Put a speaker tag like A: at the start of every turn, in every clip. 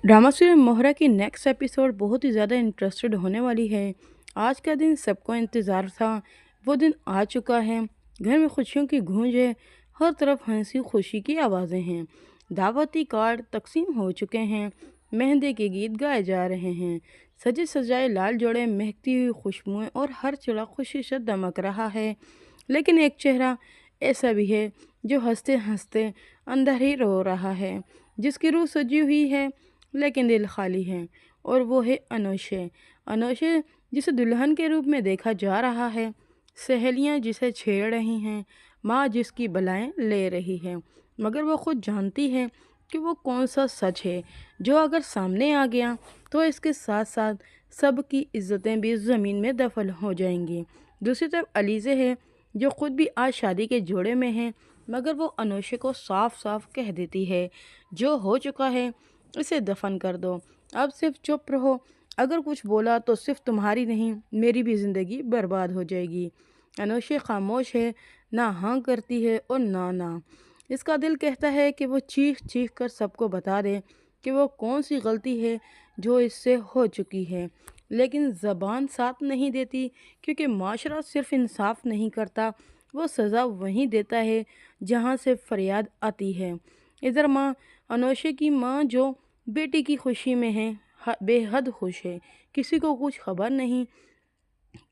A: Drama serial मोहरा की next episode बहुत ही ज़्यादा इंटरेस्टेड होने वाली है। आज का दिन सबको इंतज़ार था। वो दिन आ चुका है। घर में खुशियों की गूंज है। हर तरफ हंसी खुशी की आवाज़ें हैं। दावती कार्ड तकसीम हो चुके हैं। मेहंदी के गीत गाए जा रहे हैं। सजे सजाए लाल जोड़े, महकती हुई खुशबुएं और हर चिड़ा खुशी से दमक रहा है। लेकिन एक चेहरा ऐसा भी है जो हंसते हंसते अंदर ही रो रहा है, जिसकी रूह सजी हुई है लेकिन दिल खाली है। और वो है अनोशे। अनोशे जिसे दुल्हन के रूप में देखा जा रहा है। सहेलियां जिसे छेड़ रही हैं। माँ जिसकी बलाएं ले रही है, मगर वो खुद जानती है कि वो कौन सा सच है जो अगर सामने आ गया तो इसके साथ साथ सबकी इज्जतें भी ज़मीन में दफन हो जाएंगी। दूसरी तरफ अलीज़े है जो खुद भी आज शादी के जोड़े में है, मगर वो अनोशे को साफ साफ कह देती है जो हो चुका है इसे दफन कर दो। अब सिर्फ चुप रहो। अगर कुछ बोला तो सिर्फ तुम्हारी नहीं, मेरी भी ज़िंदगी बर्बाद हो जाएगी। अनोशे खामोश है, ना हाँ करती है और ना। इसका दिल कहता है कि वो चीख चीख कर सबको बता दे कि वो कौन सी गलती है जो इससे हो चुकी है, लेकिन ज़बान साथ नहीं देती, क्योंकि माशरा सिर्फ इंसाफ नहीं करता, वो सज़ा वहीं देता है जहाँ से फरियाद आती है। इधर माँ, अनोशे की माँ जो बेटी की खुशी में है, बेहद खुश है। किसी को कुछ खबर नहीं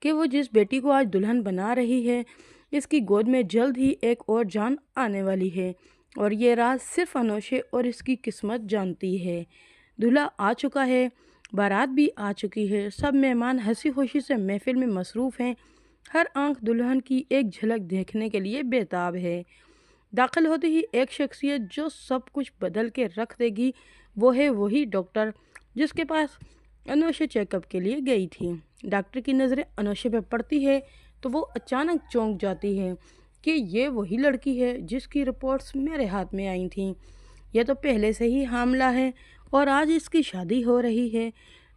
A: कि वो जिस बेटी को आज दुल्हन बना रही है, इसकी गोद में जल्द ही एक और जान आने वाली है। और ये राज सिर्फ अनोशे और इसकी किस्मत जानती है। दूल्हा आ चुका है, बारात भी आ चुकी है। सब मेहमान हंसी खुशी से महफिल में मसरूफ़ हैं। हर आंख दुल्हन की एक झलक देखने के लिए बेताब है। दाखिल होते ही एक शख्सियत जो सब कुछ बदल के रख देगी, वो है वही डॉक्टर जिसके पास अनोशे चेकअप के लिए गई थी। डॉक्टर की नज़रें अनोशे पर पड़ती है तो वो अचानक चौंक जाती है कि ये वही लड़की है जिसकी रिपोर्ट्स मेरे हाथ में आई थी। यह तो पहले से ही हामला है और आज इसकी शादी हो रही है।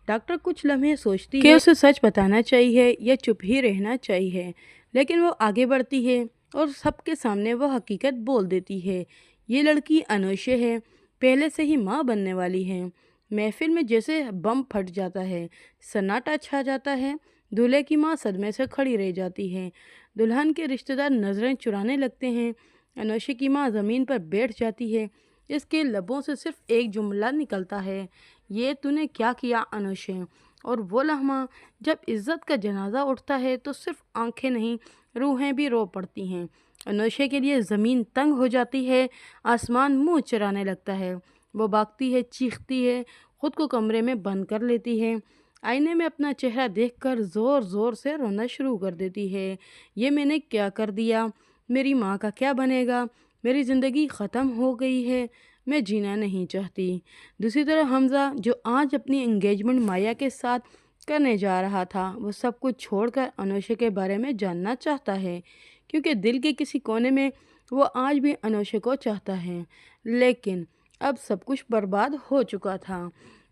A: डॉक्टर कुछ लम्हे सोचती कि है उसे सच बताना चाहिए या चुप ही रहना चाहिए, लेकिन वो आगे बढ़ती है और सबके सामने वो हकीकत बोल देती है। ये लड़की अनोशे है, पहले से ही माँ बनने वाली है। महफिल में जैसे बम फट जाता है, सन्नाटा छा जाता है। दूल्हे की माँ सदमे से खड़ी रह जाती है। दुल्हन के रिश्तेदार नज़रें चुराने लगते हैं। अनोशे की माँ ज़मीन पर बैठ जाती है। इसके लबों से सिर्फ एक जुमला निकलता है, ये तूने क्या किया अनोशे। और वो लम्हा जब इज़्ज़त का जनाजा उठता है तो सिर्फ आंखें नहीं, रूहें भी रो पड़ती हैं। अनोशे के लिए ज़मीन तंग हो जाती है, आसमान मुंह चराने लगता है। वो भागती है, चीखती है, खुद को कमरे में बंद कर लेती है। आईने में अपना चेहरा देखकर ज़ोर ज़ोर से रोना शुरू कर देती है। ये मैंने क्या कर दिया? मेरी माँ का क्या बनेगा? मेरी ज़िंदगी ख़त्म हो गई है, मैं जीना नहीं चाहती। दूसरी तरफ हमज़ा जो आज अपनी एंगेजमेंट माया के साथ करने जा रहा था, वो सब कुछ छोड़कर अनोशे के बारे में जानना चाहता है, क्योंकि दिल के किसी कोने में वो आज भी अनोशे को चाहता है। लेकिन अब सब कुछ बर्बाद हो चुका था।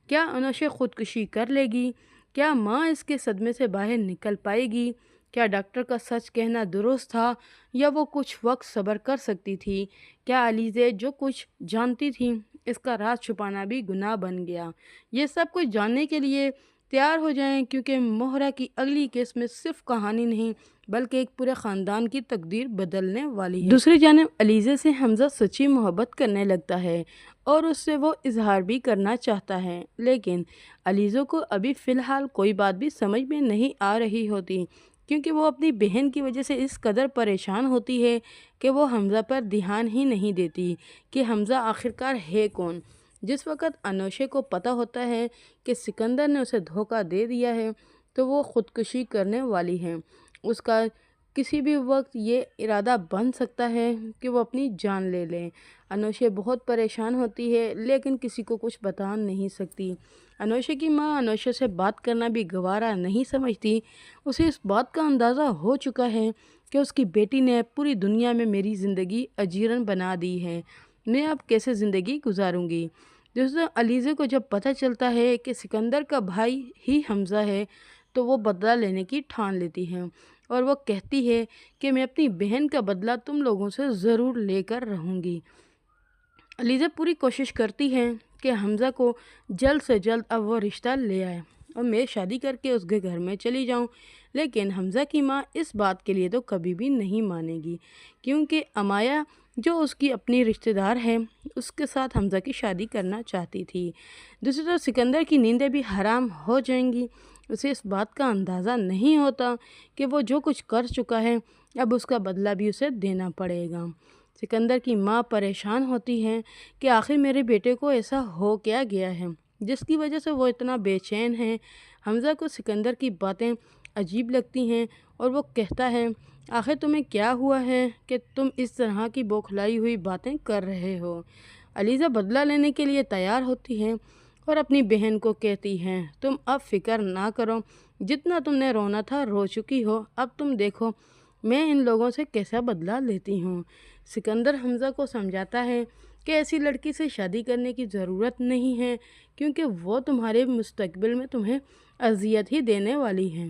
A: क्या अनोशे खुदकुशी कर लेगी? क्या माँ इसके सदमे से बाहर निकल पाएगी? क्या डॉक्टर का सच कहना दुरुस्त था या वो कुछ वक्त सब्र कर सकती थी? क्या अलीज़े जो कुछ जानती थी इसका राज छुपाना भी गुनाह बन गया? ये सब कुछ जानने के लिए तैयार हो जाएं, क्योंकि मोहरा की अगली केस में सिर्फ कहानी नहीं बल्कि एक पूरे ख़ानदान की तकदीर बदलने वाली है। दूसरी जानिब अलीज़े से हमज़ा सच्ची मोहब्बत करने लगता है और उससे वो इजहार भी करना चाहता है, लेकिन अलीज़ो को अभी फ़िलहाल कोई बात भी समझ में नहीं आ रही होती, क्योंकि वो अपनी बहन की वजह से इस कदर परेशान होती है कि वो हमज़ा पर ध्यान ही नहीं देती कि हमज़ा आखिरकार है कौन। जिस वक़्त अनोशे को पता होता है कि सिकंदर ने उसे धोखा दे दिया है तो वो ख़ुदकुशी करने वाली है। उसका किसी भी वक्त ये इरादा बन सकता है कि वो अपनी जान ले लें। अनोशे बहुत परेशान होती है लेकिन किसी को कुछ बता नहीं सकती। अनोशे की माँ अनोशे से बात करना भी गवारा नहीं समझती। उसे इस बात का अंदाज़ा हो चुका है कि उसकी बेटी ने पूरी दुनिया में मेरी ज़िंदगी अजीरन बना दी है। मैं अब कैसे ज़िंदगी गुजारूंगी। दोस्तों, अलीज़े को जब पता चलता है कि सिकंदर का भाई ही हमज़ा है तो वो बदला लेने की ठान लेती है और वो कहती है कि मैं अपनी बहन का बदला तुम लोगों से ज़रूर लेकर रहूँगी। अलीज़ा पूरी कोशिश करती है کہ حمزہ کو جلد سے جلد اب وہ رشتہ لے آئے اور میں شادی کر کے اس کے گھر میں چلی جاؤں۔ لیکن حمزہ کی ماں اس بات کے لیے تو کبھی بھی نہیں مانے گی، کیونکہ امایا جو اس کی اپنی رشتہ دار ہے اس کے ساتھ حمزہ کی شادی کرنا چاہتی تھی۔ دوسری طرف سکندر کی نیندیں بھی حرام ہو جائیں گی۔ اسے اس بات کا اندازہ نہیں ہوتا کہ وہ جو کچھ کر چکا ہے اب اس کا بدلہ بھی اسے دینا پڑے گا۔ سکندر کی ماں پریشان ہوتی ہے کہ آخر میرے بیٹے کو ایسا ہو کیا گیا ہے جس کی وجہ سے وہ اتنا بے چین ہے۔ حمزہ کو سکندر کی باتیں عجیب لگتی ہیں اور وہ کہتا ہے آخر تمہیں کیا ہوا ہے کہ تم اس طرح کی بوکھلائی ہوئی باتیں کر رہے ہو۔ علیزہ بدلہ لینے کے لیے تیار ہوتی ہے اور اپنی بہن کو کہتی ہے تم اب فکر نہ کرو، جتنا تم نے رونا تھا رو چکی ہو، اب تم دیکھو میں ان لوگوں سے کیسا بدلہ لیتی ہوں۔ سکندر حمزہ کو سمجھاتا ہے کہ ایسی لڑکی سے شادی کرنے کی ضرورت نہیں ہے کیونکہ وہ تمہارے مستقبل میں تمہیں اذیت ہی دینے والی ہے۔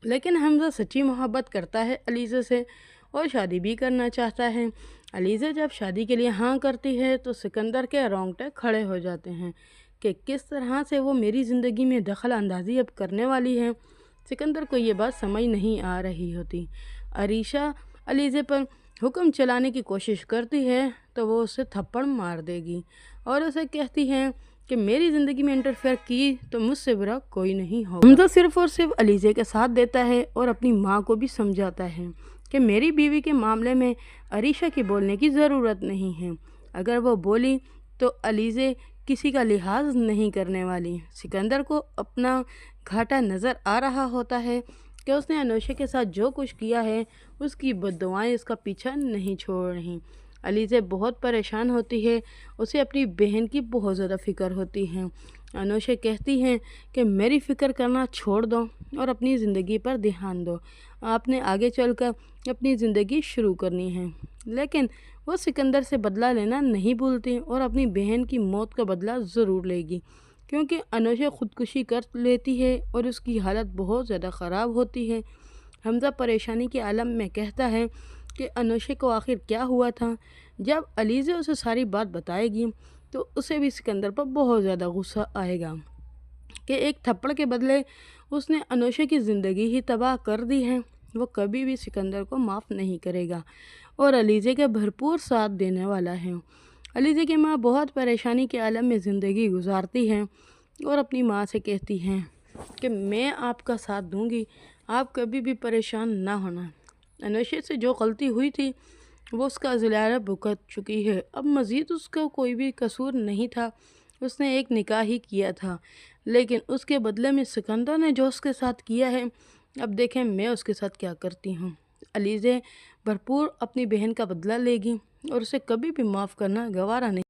A: لیکن حمزہ سچی محبت کرتا ہے علیزہ سے اور شادی بھی کرنا چاہتا ہے۔ علیزہ جب شادی کے لیے ہاں کرتی ہے تو سکندر کے رونگٹے کھڑے ہو جاتے ہیں کہ کس طرح سے وہ میری زندگی میں دخل اندازی اب کرنے والی ہے۔ سکندر کو یہ بات سمجھ نہیں آ رہی ہوتی۔ عریشہ علیزہ پر حکم چلانے کی کوشش کرتی ہے تو وہ اسے تھپڑ مار دے گی اور اسے کہتی ہے کہ میری زندگی میں انٹرفیئر کی تو مجھ سے برا کوئی نہیں ہوگا۔ حمزہ صرف اور صرف علیزہ کے ساتھ دیتا ہے اور اپنی ماں کو بھی سمجھاتا ہے کہ میری بیوی کے معاملے میں عریشہ کی بولنے کی ضرورت نہیں ہے، اگر وہ بولی تو علیزہ کسی کا لحاظ نہیں کرنے والی۔ سکندر کو اپنا گھاٹا نظر آ رہا ہوتا ہے کہ اس نے انوشے کے ساتھ جو کچھ کیا ہے اس کی بددعائیں اس کا پیچھا نہیں چھوڑ رہی۔ علیزہ بہت پریشان ہوتی ہے، اسے اپنی بہن کی بہت زیادہ فکر ہوتی ہے۔ انوشے کہتی ہیں کہ میری فکر کرنا چھوڑ دو اور اپنی زندگی پر دھیان دو، آپ نے آگے چل کر اپنی زندگی شروع کرنی ہے۔ لیکن وہ سکندر سے بدلہ لینا نہیں بھولتی اور اپنی بہن کی موت کا بدلہ ضرور لے گی، کیونکہ انوشے خودکشی کر لیتی ہے اور اس کی حالت بہت زیادہ خراب ہوتی ہے۔ حمزہ پریشانی کے عالم میں کہتا ہے کہ انوشے کو آخر کیا ہوا تھا۔ جب علیزہ اسے ساری بات بتائے گی تو اسے بھی سکندر پر بہت زیادہ غصہ آئے گا کہ ایک تھپڑ کے بدلے اس نے انوشے کی زندگی ہی تباہ کر دی ہے۔ وہ کبھی بھی سکندر کو معاف نہیں کرے گا اور علیزہ کے بھرپور ساتھ دینے والا ہے۔ علیزہ کی ماں بہت پریشانی کے عالم میں زندگی گزارتی ہے اور اپنی ماں سے کہتی ہیں کہ میں آپ کا ساتھ دوں گی، آپ کبھی بھی پریشان نہ ہونا۔ انوشے سے جو غلطی ہوئی تھی وہ اس کا ازالہ بھگت چکی ہے، اب مزید اس کا کوئی بھی قصور نہیں تھا، اس نے ایک نکاح ہی کیا تھا، لیکن اس کے بدلے میں سکندر نے جو اس کے ساتھ کیا ہے اب دیکھیں میں اس کے ساتھ کیا کرتی ہوں۔ علیزہ بھرپور اپنی بہن کا بدلہ لے گی اور اسے کبھی بھی معاف کرنا گوارا نہیں۔